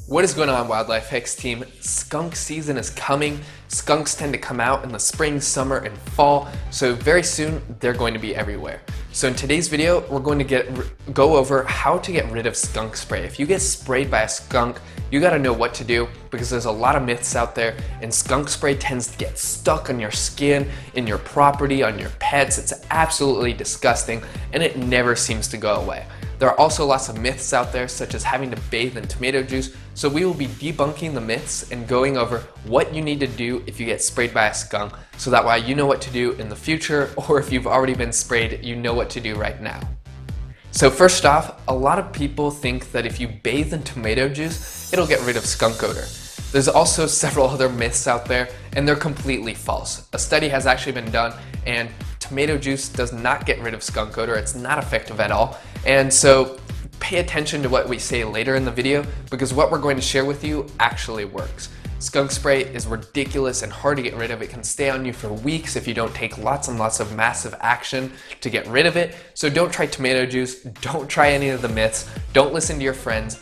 What is going on, Wildlife Hacks team? Skunk season is coming. Skunks tend to come out in the spring, summer, and fall, so very soon they're going to be everywhere. So in today's video, we're going to go over how to get rid of skunk spray. If you get sprayed by a skunk, you gotta know what to do because there's a lot of myths out there, and skunk spray tends to get stuck on your skin, in your property, on your pets. It's absolutely disgusting, and it never seems to go away. There are also lots of myths out there, such as having to bathe in tomato juice, so we will be debunking the myths and going over what you need to do if you get sprayed by a skunk, so that way you know what to do in the future, or if you've already been sprayed, you know what to do right now. So first off, a lot of people think that if you bathe in tomato juice, it'll get rid of skunk odor. There's also several other myths out there, and they're completely false. A study has actually been done, and tomato juice does not get rid of skunk odor. It's not effective at all. And so pay attention to what we say later in the video, because what we're going to share with you actually works. Skunk spray is ridiculous and hard to get rid of. It can stay on you for weeks if you don't take lots and lots of massive action to get rid of it. So don't try tomato juice, don't try any of the myths, don't listen to your friends.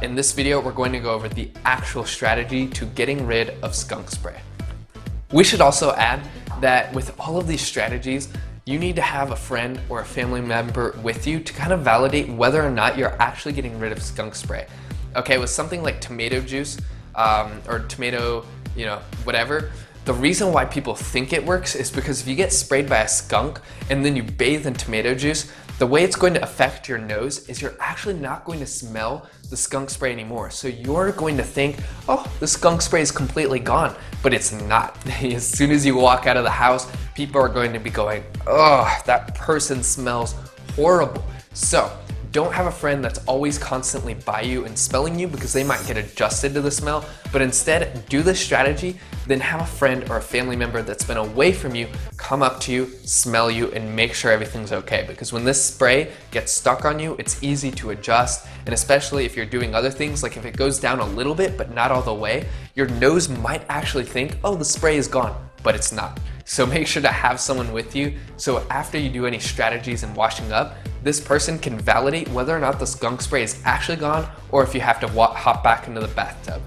In this video, we're going to go over the actual strategy to getting rid of skunk spray. We should also add that with all of these strategies, you need to have a friend or a family member with you to kind of validate whether or not you're actually getting rid of skunk spray. Okay, with something like tomato juice or tomato, whatever, the reason why people think it works is because if you get sprayed by a skunk and then you bathe in tomato juice, the way it's going to affect your nose is you're actually not going to smell the skunk spray anymore. So you're going to think, oh, the skunk spray is completely gone, but it's not. As soon as you walk out of the house, people are going to be going, oh, that person smells horrible. So don't have a friend that's always constantly by you and smelling you because they might get adjusted to the smell, but instead do this strategy, then have a friend or a family member that's been away from you come up to you, smell you, and make sure everything's okay. Because when this spray gets stuck on you, it's easy to adjust, and especially if you're doing other things, like if it goes down a little bit but not all the way, your nose might actually think, oh, the spray is gone, but it's not. So make sure to have someone with you, so after you do any strategies in washing up, this person can validate whether or not the skunk spray is actually gone or if you have to hop back into the bathtub.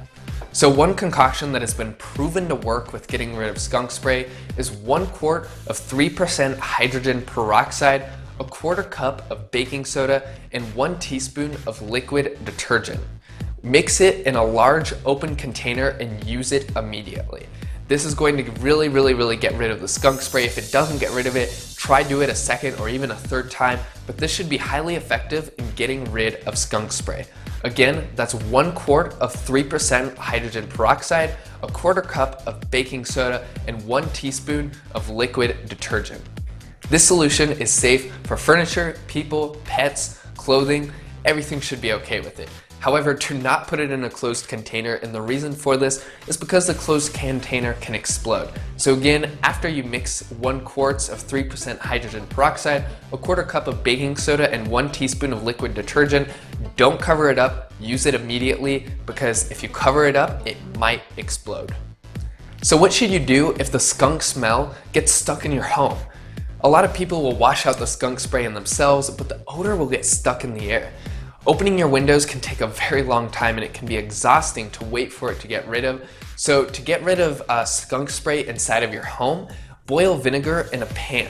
So one concoction that has been proven to work with getting rid of skunk spray is 1 quart of 3% hydrogen peroxide, a 1/4 cup of baking soda, and 1 teaspoon of liquid detergent. Mix it in a large open container and use it immediately. This is going to really get rid of the skunk spray. If it doesn't get rid of it, try do it a second or even a third time, but this should be highly effective in getting rid of skunk spray. Again, that's 1 quart of 3% hydrogen peroxide, a 1/4 cup of baking soda, and 1 teaspoon of liquid detergent. This solution is safe for furniture, people, pets, clothing. Everything should be okay with it. However, do not put it in a closed container, and the reason for this is because the closed container can explode. So again, after you mix 1 quart of 3% hydrogen peroxide, a 1/4 cup of baking soda, and 1 teaspoon of liquid detergent, don't cover it up, use it immediately, because if you cover it up, it might explode. So what should you do if the skunk smell gets stuck in your home? A lot of people will wash out the skunk spray in themselves, but the odor will get stuck in the air. Opening your windows can take a very long time, and it can be exhausting to wait for it to get rid of. So to get rid of skunk spray inside of your home, boil vinegar in a pan.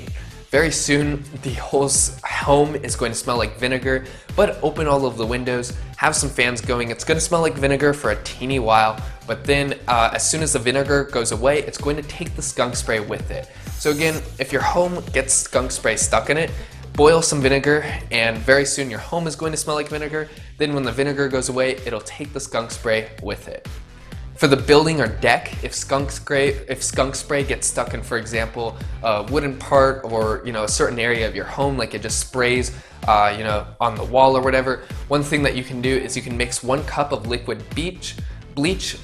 Very soon, the whole home is going to smell like vinegar, but open all of the windows, have some fans going. It's going to smell like vinegar for a teeny while, but then as soon as the vinegar goes away, it's going to take the skunk spray with it. So again, if your home gets skunk spray stuck in it, boil some vinegar, and very soon your home is going to smell like vinegar. Then when the vinegar goes away, it'll take the skunk spray with it. For the building or deck, if skunk spray gets stuck in, for example, a wooden part or a certain area of your home, like it just sprays on the wall or whatever, one thing that you can do is you can mix 1 cup of liquid bleach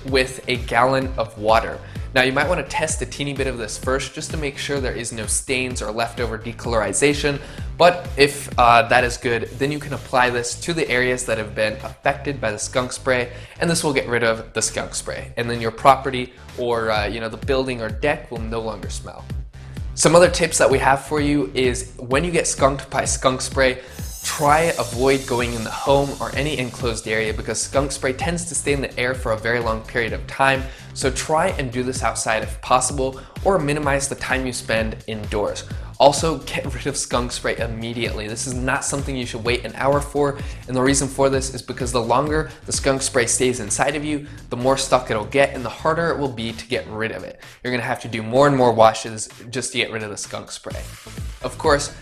with a gallon of water. Now you might want to test a teeny bit of this first just to make sure there is no stains or leftover decolorization, but if that is good, then you can apply this to the areas that have been affected by the skunk spray, and this will get rid of the skunk spray, and then your property or the building or deck will no longer smell. Some other tips that we have for you is when you get skunked by skunk spray, try avoid going in the home or any enclosed area because skunk spray tends to stay in the air for a very long period of time. So try and do this outside if possible, or minimize the time you spend indoors. Also, get rid of skunk spray immediately. This is not something you should wait an hour for, and the reason for this is because the longer the skunk spray stays inside of you, the more stuck it'll get and the harder it will be to get rid of it. You're gonna have to do more and more washes just to get rid of the skunk spray. Of course,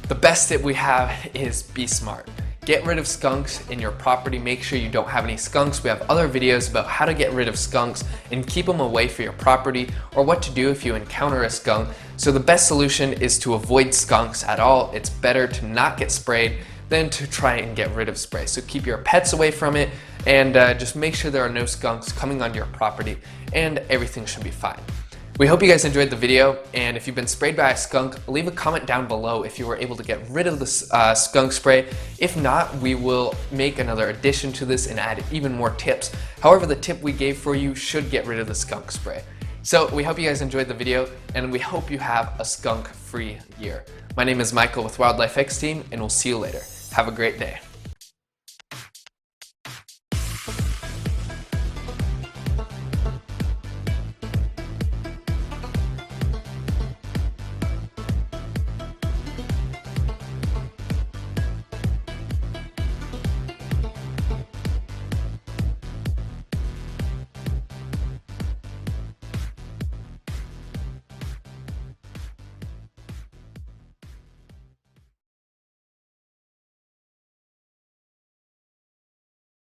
the best tip we have is be smart. Get rid of skunks in your property. Make sure you don't have any skunks. We have other videos about how to get rid of skunks and keep them away from your property, or what to do if you encounter a skunk. So the best solution is to avoid skunks at all. It's better to not get sprayed than to try and get rid of spray. So keep your pets away from it, and just make sure there are no skunks coming onto your property, and everything should be fine. We hope you guys enjoyed the video, and if you've been sprayed by a skunk, leave a comment down below if you were able to get rid of the skunk spray. If not, we will make another addition to this and add even more tips. However, the tip we gave for you should get rid of the skunk spray. So we hope you guys enjoyed the video, and we hope you have a skunk-free year. My name is Michael with Wildlife X Team, and we'll see you later. Have a great day.